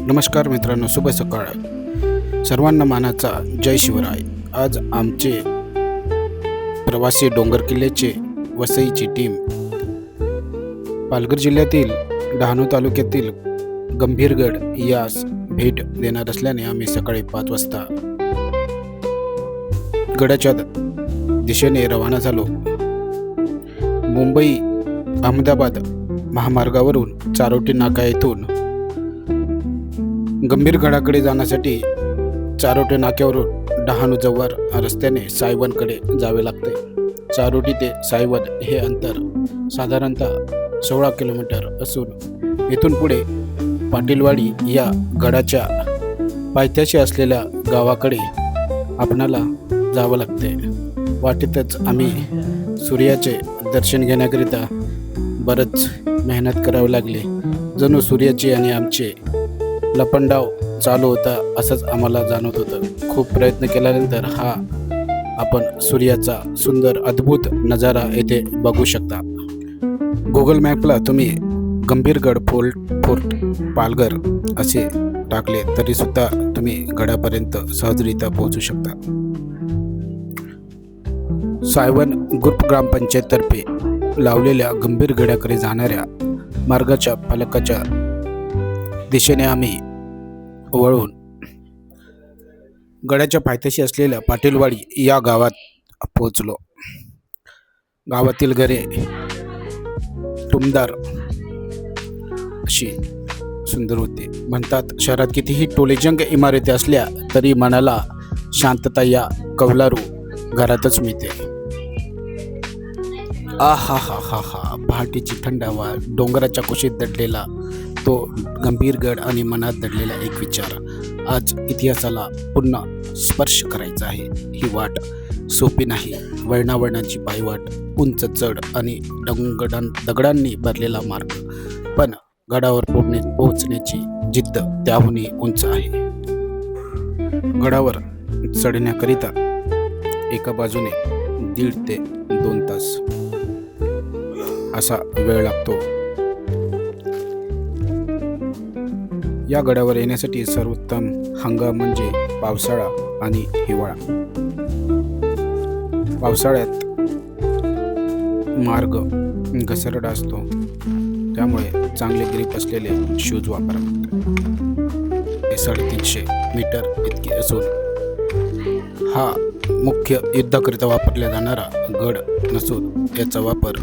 नमस्कार मित्रांनो, शुभ सकाळ. सर्वांना मानाचा जय शिवराय. आज आमचे प्रवासी डोंगर किल्ल्याचे वसईची टीम पालघर जिल्ह्यातील डहाणू तालुक्यातील गंभीरगड यास भेट देणार असल्याने आम्ही सकाळी 5 वाजता गडाच्या दिशेने रवाना झालो. मुंबई अहमदाबाद महामार्गावरून चारोटी नाका येथून गंभीरगडाकडे जाण्यासाठी चारोटी नाक्यावरून डहाणू जव्हार रस्त्याने सायवनकडे जावे लागते. चारोटी ते सायवन हे अंतर साधारणतः 16 किलोमीटर असून येथून पुढे पाटीलवाडी या गडाच्या पायथ्याशी असलेल्या गावाकडे आपणाला जावं लागते. वाटेतच आम्ही सूर्याचे दर्शन घेण्याकरिता बरंच मेहनत करावी लागली. जणू सूर्याची आणि आमचे लपंडाव चालू होता असंच आम्हाला जाणवत होतं. खूप प्रयत्न केल्यानंतर हा आपण सूर्याचा सुंदर अद्भुत नजारा येथे बघू शकता. गुगल मॅपला तुम्ही गंभीरगड फोर्ट पालघर असे टाकले तरी सुद्धा तुम्ही गडापर्यंत सहजरित्या पोहोचू शकता. सायवन ग्रुप ग्रामपंचायततर्फे लावलेल्या गंभीरगडाकडे जाणाऱ्या मार्गाच्या फलकाच्या दिशेने आम्ही वळून गडाच्या पायथ्याशी असलेल्या पाटीलवाडी या गावात पोहोचलो. गावातील घरे टुमदार अशी सुंदर होते. म्हणतात शहरात कितीही टोलेजंग इमारती असल्या तरी मनाला शांतता या कौलारू घरातच मिळते. आहा हा हा हा पहाटेची थंड हवा, डोंगराच्या कुशीत दडलेला तो गंभीरगड आणि मनात दडलेला एक विचार. आज इतिहासाला पुन्हा स्पर्श करायचा आहे. ही वाट सोपी नाही. वळणावळणाची पायवाट, उंच चढ आणि दगडांनी भरलेला मार्ग, पण गडावर पोहोचण्याची जिद्द त्याहूनही उंच आहे. गडावर चढण्याकरिता एका बाजूने 1.5 ते 2 तास असा वेळ लागतो. या गडावर येण्यासाठी सर्वोत्तम हंगाम म्हणजे पावसाळा आणि हिवाळा. पावसाळ्यात मार्ग घसरडा असतो, त्यामुळे चांगले ग्रीप असलेले शूज वापरा. 350 मीटर इतके असून हा मुख्य युद्धाकरिता वापरला जाणारा गड नसून याचा वापर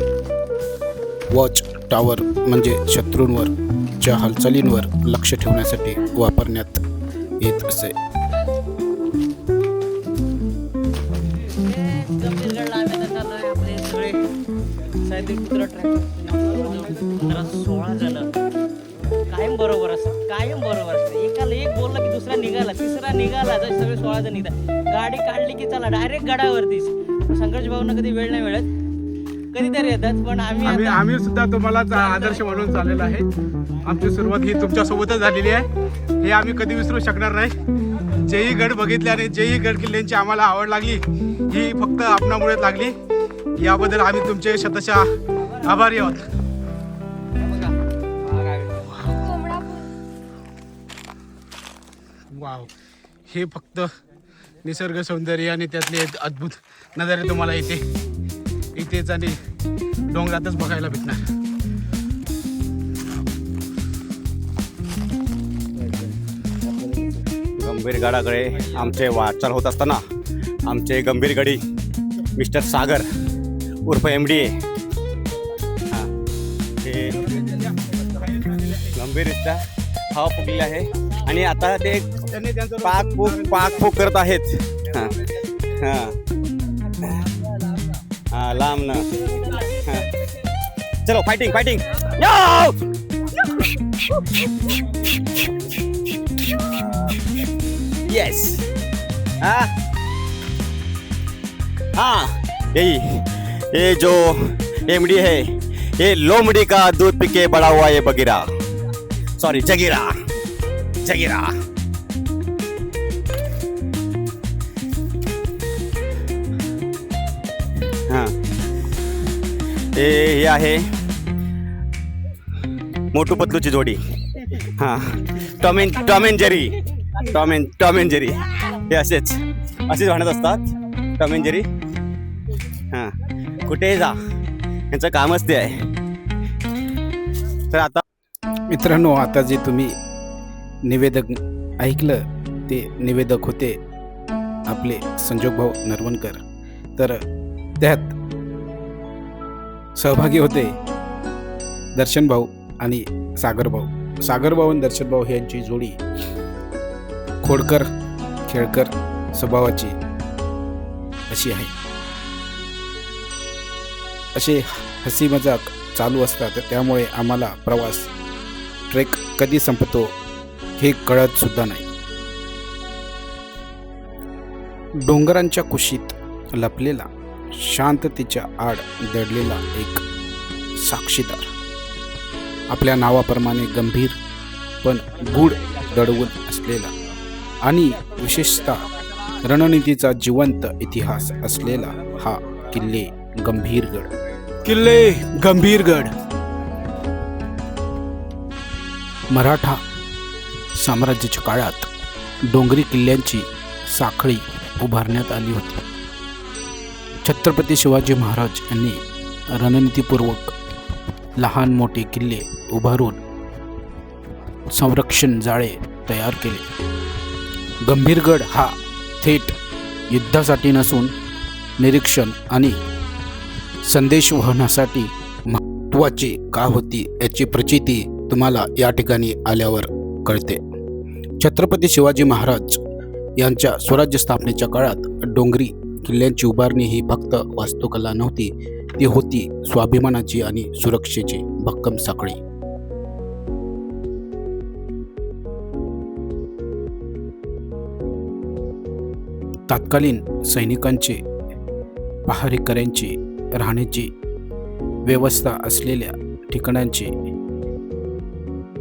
वॉच टॉवर म्हणजे शत्रूंवरच्या हालचालींवर लक्ष ठेवण्यासाठी वापरण्यात येत असे. कायम बरोबर असतं. एकाला एक बोलला की दुसरा निघाला, तिसरा निघाला, जर सगळे 16 जण निघतात. गाडी काढली की चला डायरेक्ट गडावरतीच. संघर्ष भावना कधी वेळ नाही मिळत, कधीतरी येतात. पण आम्ही सुद्धा तुम्हाला आदर्श म्हणून चाललेलो आहे. आमची सुरुवात ही तुमच्या सोबतच झालेली आहे. हे आम्ही कधी विसरू शकणार नाही. जेही गड बघितले आणि जेही गड किल्ल्यांची आम्हाला आवड लागली ही फक्त आपणामुळेच लागली. याबद्दल आम्ही तुमचे शतशः आभारी आहोत. वाव, हे फक्त निसर्ग सौंदर्य आणि त्यातले अद्भुत नजारे तुम्हाला इथेच आणि डोंगरातच बघायला भेटणार. गंभीरगडाकडे आमचे वाटचाल होत असताना आमचे गंभीरगडी मिस्टर सागर उर्फ MD हे गंभीररित्या हवा फुगलेली आहे आणि आता ते पाकपूक करत आहेत. लांब ना. चलो फाइटिंग यस. ये जो MD है ये लोमड़ी का दूध पी के बड़ा हुआ ये बगीरा, सॉरी जगीरा. हे आहे मोटू पतलूची जोडी. हां Tom and Jerry Tom and Jerry हे असेच म्हणत असतात टॉम अँड जेरी. हां कुठेही जा यांचं कामच ते आहे. तर आता मित्रांनो, आता जे तुम्ही निवेदक ऐकलं ते निवेदक होते आपले संजोग भाऊ नरवणकर. तर त्यात सहभागी होते दर्शन भाऊ आणि सागर भाऊ. सागर भाऊ आणि दर्शन भाऊ यांची जोडी खोडकर खेळकर स्वभावाची अशी आहे. असे हसी मजाक चालू असतात, त्यामुळे आम्हाला प्रवास ट्रेक कधी संपतो हे कळत सुद्धा नाही. डोंगरांच्या कुशीत लपलेला, शांततेच्या आड दडलेला एक साक्षीदार, आपल्या नावाप्रमाणे गंभीर पण गूढ दडवून असलेला आणि विशेषतः रणनीतीचा जिवंत इतिहास असलेला हा किल्ले गंभीरगड. किल्ले गंभीरगड मराठा साम्राज्याच्या काळात डोंगरी किल्ल्यांची साखळी उभारण्यात आली होती. छत्रपती शिवाजी महाराज यांनी रणनीतीपूर्वक लहान मोठे किल्ले उभारून संरक्षण जाळे तयार केले. गंभीरगड हा थेट युद्धासाठी नसून निरीक्षण आणि संदेशवहनासाठी महत्त्वाची का होती याची प्रचिती तुम्हाला या ठिकाणी आल्यावर कळते. छत्रपती शिवाजी महाराज यांच्या स्वराज्य स्थापनेच्या काळात डोंगरी किल्ल्यांची उभारणी ही फक्त वास्तुकला नव्हती, ती होती स्वाभिमानाची आणि सुरक्षेची भक्कम साखळी. तत्कालीन सैनिकांचे, पहारेकऱ्यांची राहण्याची व्यवस्था असलेल्या ठिकाणांचे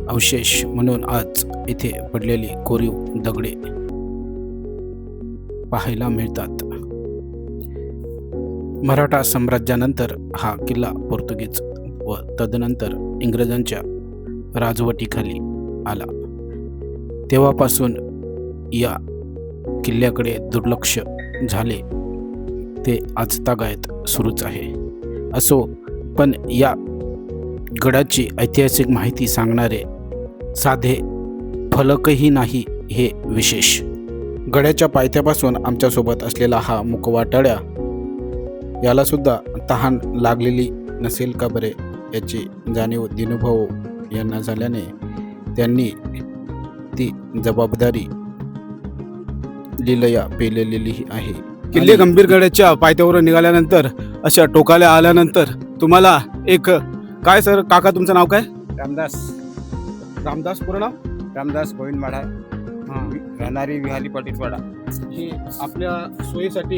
अवशेष म्हणून आज इथे पडलेली कोरीव दगडे पाहायला मिळतात. मराठा साम्राज्यानंतर हा किल्ला पोर्तुगीज व तदनंतर इंग्रजांच्या राजवटीखाली आला. तेव्हापासून या किल्ल्याकडे दुर्लक्ष झाले ते आजतागायत सुरूच आहे. असो, पण या गडाची ऐतिहासिक माहिती सांगणारे साधे फलकही नाही हे विशेष. गडाच्या पायथ्यापासून आमच्यासोबत असलेला हा मुखवाटाड्या याला सुद्धा तहान लागलेली नसेल का बरे याची जाणीव दिनुभव यांना झाल्याने त्यांनी ती जबाबदारी लीलया पेलेली आहे. किल्ले गंभीरगडाच्या पायथ्यावर निघाल्यानंतर, अशा टोकाला आल्यानंतर तुम्हाला एक काय सर, काका तुमचं नाव काय? रामदास पूर्ण नाव? रामदास गोविंद माढा, राहणारी विहाली पाटीलवाडा. ही आपल्या सोयीसाठी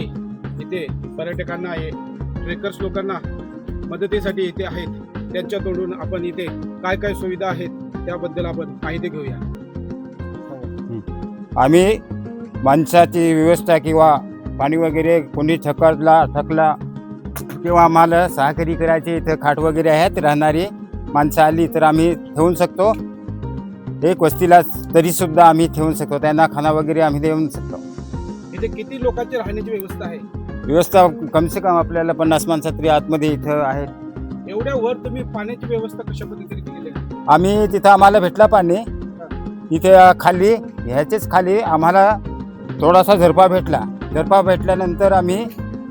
इथे पर्यटकांना आहे, ट्रेकर्स लोकांना मदतीसाठी इथे आहेत. त्यांच्या तोडून आपण इथे काय काय सुविधा आहेत त्याबद्दल आपण माहिती घेऊया. आम्ही माणसाची व्यवस्था किंवा पाणी वगैरे कोणी थकला किंवा आम्हाला सहकारी करायचे, इथं खाट वगैरे आहेत, राहणारी माणसं आली तर आम्ही ठेवून शकतो. एक वस्तीला तरीसुद्धा आम्ही ठेवून शकतो, त्यांना खाना वगैरे आम्ही देऊन शकतो. इथे किती लोकांची राहण्याची व्यवस्था आहे? व्यवस्था कमसे कम आपल्याला 50 माणसं तरी आतमध्ये इथं आहेत. एवढ्या वर तुम्ही पाण्याची व्यवस्था कशा पद्धतीने केलेली आहे? आम्ही तिथं आम्हाला भेटला पाणी, तिथे खाली ह्याचेच खाली आम्हाला थोडासा झरपा भेटल्यानंतर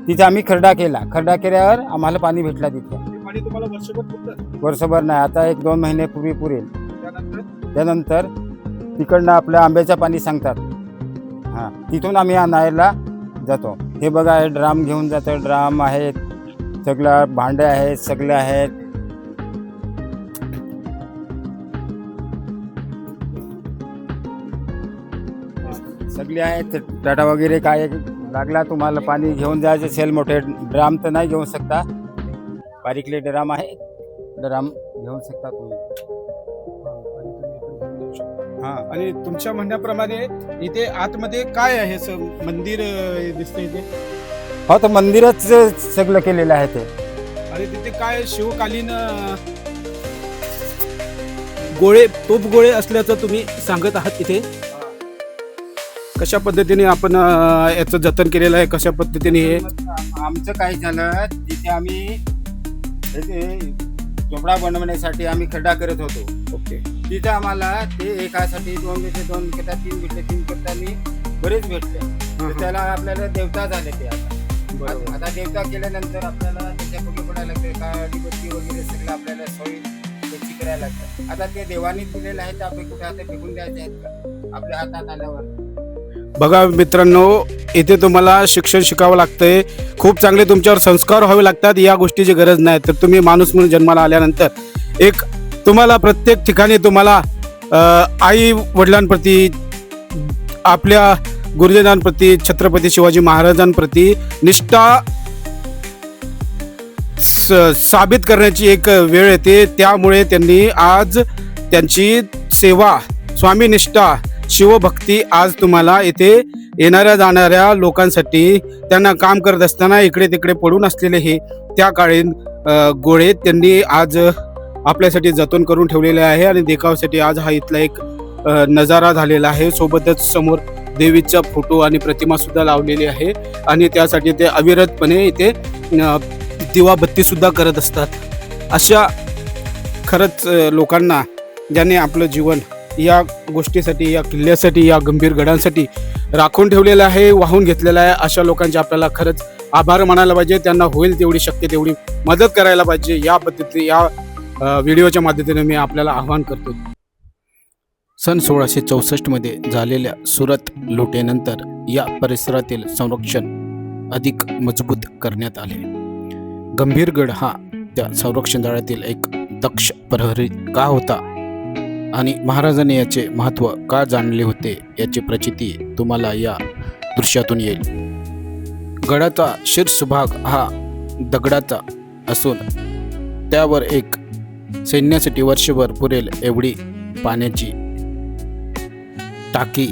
तिथे आम्ही खरडा केल्यावर आम्हाला पाणी भेटला. तिथे हे पाणी तुम्हाला वर्षभर पुरतं? वर्षभर नाही, आता 1-2 महिने पूर्वी पुरेल. त्यानंतर तिकडनं आपल्या आंब्याचं पाणी सांगतात, हां, तिथून आम्ही आणायला जातो. हे बघा, हे ड्राम घेऊन जातो, ड्राम आहेत, सगळं भांडे आहेत, सगळे आहेत. सगळे आहेत, टाटा वगैरे काय लागला तुम्हाला पाणी घेऊन जायचं असेल, मोठे ड्राम तर नाही घेऊ शकता, बारीकले ड्राम आहे, ड्राम घेऊ शकता तुम्ही. हां, आणि तुमच्या म्हणण्याप्रमाणे इथे आतमध्ये काय आहे? मंदिर दिसतं इथे? हो, तर मंदिरच सगळं केलेलं आहे ते. आणि तिथे काय शिवकालीन गोळे तोप गोळे असल्याचं तुम्ही सांगत आहात इथे. कशा पद्धतीने आपण याचं जतन केलेलं आहे, कशा पद्धतीने हे आमचं काय झालं, तिथे आम्ही झोपडा बनवण्यासाठी आम्ही खड्डा करत होतो. ओके. तिथं आम्हाला ते एकासाठी 2 बिटे 2 करता 3 बिटे 3 करता बरेच भेटले. तर त्याला आपल्याला देवता झाले ते आता देवता केल्यानंतर आपल्याला त्याच्या पुढे पडायला लागते, काडीपट्टी वगैरे सगळं आपल्याला सोयी त्याची करायला लागतं. आता ते देवाने दिलेलं आहे, तर आपण कुठे आता फेकून द्यायचे आहेत का आपल्या हातात आल्यावर. बघा मित्रांनो, इथे तुम्हाला शिक्षण शिकावं लागतंय, खूप चांगले तुमच्यावर संस्कार व्हावे लागतात. या गोष्टीची गरज नाही. तर तुम्ही माणूस म्हणून जन्माला आल्यानंतर एक तुम्हाला प्रत्येक ठिकाणी तुम्हाला आई वडिलांप्रती, आपल्या गुरुजनांप्रती, छत्रपती शिवाजी महाराजांप्रती निष्ठा साबित करण्याची एक वेळ येते. त्यामुळे त्यांनी आज त्यांची सेवा, स्वामीनिष्ठा, शिवभक्ती आज तुम्हाला इथे येणाऱ्या जाणाऱ्या लोकांसाठी, त्यांना काम करत असताना इकडे तिकडे पडून असलेले हे त्या काळी गोळे त्यांनी आज आपल्यासाठी जतन करून ठेवलेले आहे. आणि देखाव्यासाठी आज हा इथला एक नजारा झालेला आहे. सोबतच समोर देवीचा फोटो आणि प्रतिमा सुद्धा लावलेली आहे. आणि त्यासाठी ते अविरतपणे इथे दिवाबत्ती सुद्धा करत असतात. अशा खरंच लोकांना ज्यांनी आपलं जीवन या गोष्टीसाठी, या किल्ल्यासाठी, या गंभीर गडांसाठी राखून ठेवलेलं आहे, वाहून घेतलेलं आहे, अशा लोकांचे आपल्याला खरंच आभार मानायला पाहिजे. त्यांना होईल तेवढी शक्य तेवढी मदत करायला पाहिजे. या पद्धतीने या व्हिडिओच्या माध्यमातून मी आपल्याला आवाहन करतो. सन 1664मध्ये झालेल्या सुरत लुटेनंतर या परिसरातील संरक्षण अधिक मजबूत करण्यात आले. गंभीरगड हा त्या संरक्षण दलातील एक दक्ष प्रहरी का होता आणि महाराजांनी याचे महत्त्व का जाणले होते याची प्रचिती तुम्हाला या दृश्यातून येईल. गडाचा शीर्षभाग हा दगडाचा असून त्यावर एक सैन्यासाठी वर्षभर पुरेल एवढी पाण्याची टाकी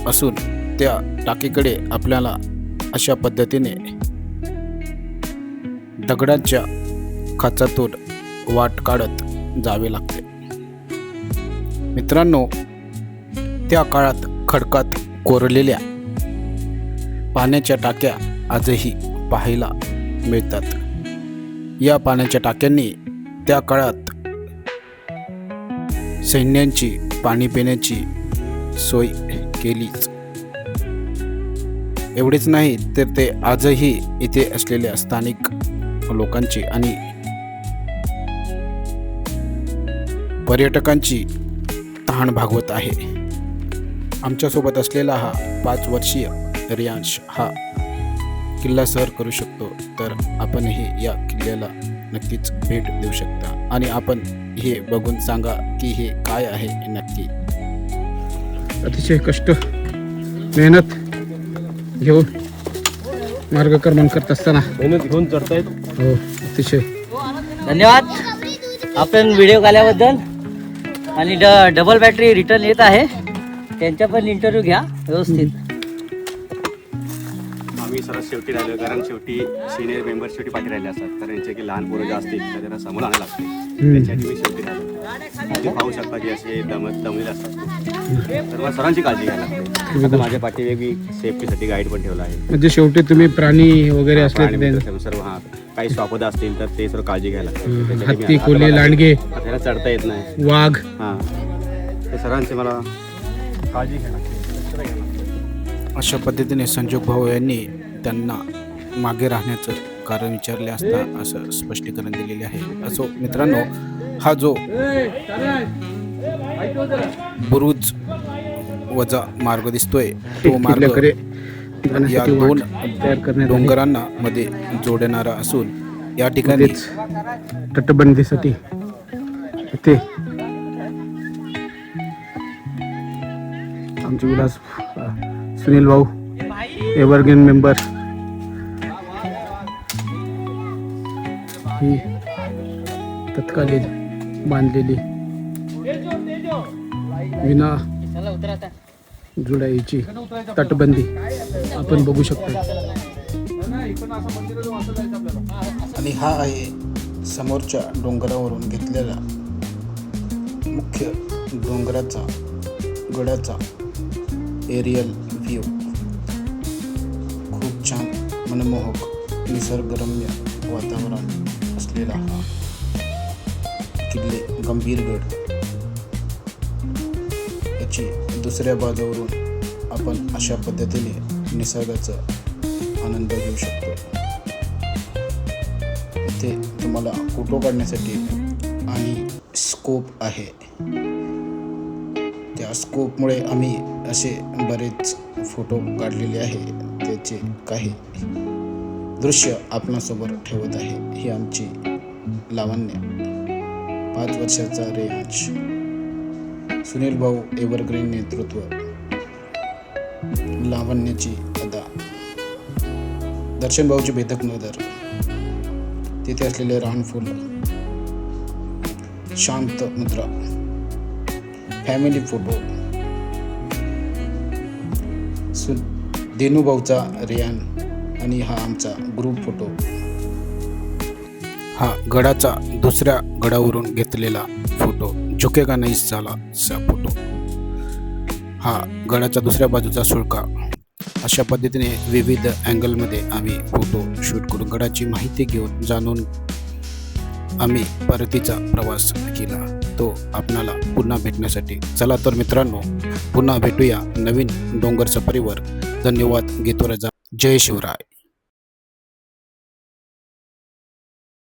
असून त्या टाकीकडे आपल्याला अशा पद्धतीने दगडाच्या खाचातून वाट काढत जावे लागते. मित्रांनो, त्या काळात खडकात कोरलेल्या पाण्याच्या टाक्या आजही पाहायला मिळतात. या पाण्याच्या टाक्यांनी त्या काळात सैन्यांची पाणी पिण्याची सोय केलीच. एवढेच नाही तर ते आजही इथे असलेल्या स्थानिक लोकांची आणि पर्यटकांची तहान भागवत आहे. आमच्यासोबत असलेला हा 5 वर्षीय रियांश हा किल्ला सर करू शकतो. तर आपणही या किल्ल्याला नक्कीच भेट देऊ शकता आणि आपण हे बघून सांगा की हे काय आहे नक्की. अतिशय कष्ट, मेहनत घेऊन मार्गक्रमण करत असताना मेहनत घेऊन चढतायत. हो, अतिशय धन्यवाद आपण व्हिडिओ काढल्याबद्दल. आणि डबल बॅटरी रिटर्न येत आहे, त्यांचा पण इंटरव्ह्यू घ्या व्यवस्थित. आम्ही सरळ शेवटी राहिलो, कारण शेवटी सिनियर मेंबर शेवटी पाठी राहिले असतात, कारण यांचे की लहान पोरं जे असतील तर त्यांना समोर आणायला लागते. त्याच्यासाठी मी शेवटी राहिलो. तुम्ही पाहू शकता की असे दमलेले असतात. सर्व सरांची काळजी घ्यायला लागते. आता माझ्या पाठीवेगळी सेफ्टीसाठी गाईड पण ठेवला आहे. म्हणजे शेवटी तुम्ही प्राणी वगैरे असले सर्व काही स्वापदा असतील तर ते सर्व काळजी घ्यायला लागते. हत्ती, कोल्हे, लांडगे, आपल्याला चढता येत नाही, वाघ, हां ते सरांची मला काळजी घ्यायला लागते. अशा पद्धतीने संजोग भाऊ यांनी त्यांना मागे राहण्याचं कारण विचारले असता असं स्पष्टीकरण दिलेले आहे. असो मित्रांनो, हा जो बुरुज वजा मार्ग दिसतोय तो मार्ग या 2 डोंगरांना मध्ये जोडणारा असून या ठिकाणी तटबंदीसाठी इथे आमचे विलास सुनील भाऊ एव्हरग्रीन मेंबर ही तत्कालीन बांधलेली विना जुडाईची तटबंदी आपण बघू शकतो. आणि हा आहे समोरच्या डोंगरावरून घेतलेला मुख्य डोंगराचा गडाचा एरियल व्ह्यू, खूप छान मनमोहक निसर्गरम्य वातावरण असलेला हा किल्ले गंभीरगड, याची दुसऱ्या बाजूवरून आपण अशा पद्धतीने निसर्गाचा आनंद घेऊ शकतो. इथे तुम्हाला फोटो काढण्यासाठी आणि स्कोप आहे. त्या स्कोपमुळे आम्ही असे बरेच फोटो काढलेले आहे. त्याचे काही दृश्य आपणासमोर ठेवत आहे. ही आमची लावण्य, 5 वर्षाचा रेयांश, सुनील भाऊ एव्हरग्रीन नेतृत्व, लावण्याची अदा, दर्शन भाऊची भेदक नजर, तिथे असलेले रानफुल, शांत मुद्रा, फॅमिली फोटो, देनूभाऊचा रियान आणि हा आमचा ग्रुप फोटो. हा गडाचा दुसऱ्या गडावरून घेतलेला फोटो, झुकेगा नहीं साला सा फोटो. हा गडाच्या दुसऱ्या बाजूचा सुळका. अशा पद्धतीने विविध अँगलमध्ये आम्ही फोटो शूट करून गडाची माहिती घेऊन जाणून आम्ही परतीचा प्रवास केला. तो आपणाला पुन्हा भेटण्यासाठी. चला तर मित्रांनो, पुन्हा भेटूया नवीन डोंगर सफारीवर. धन्यवाद. घेतो रजा. जय शिवराय.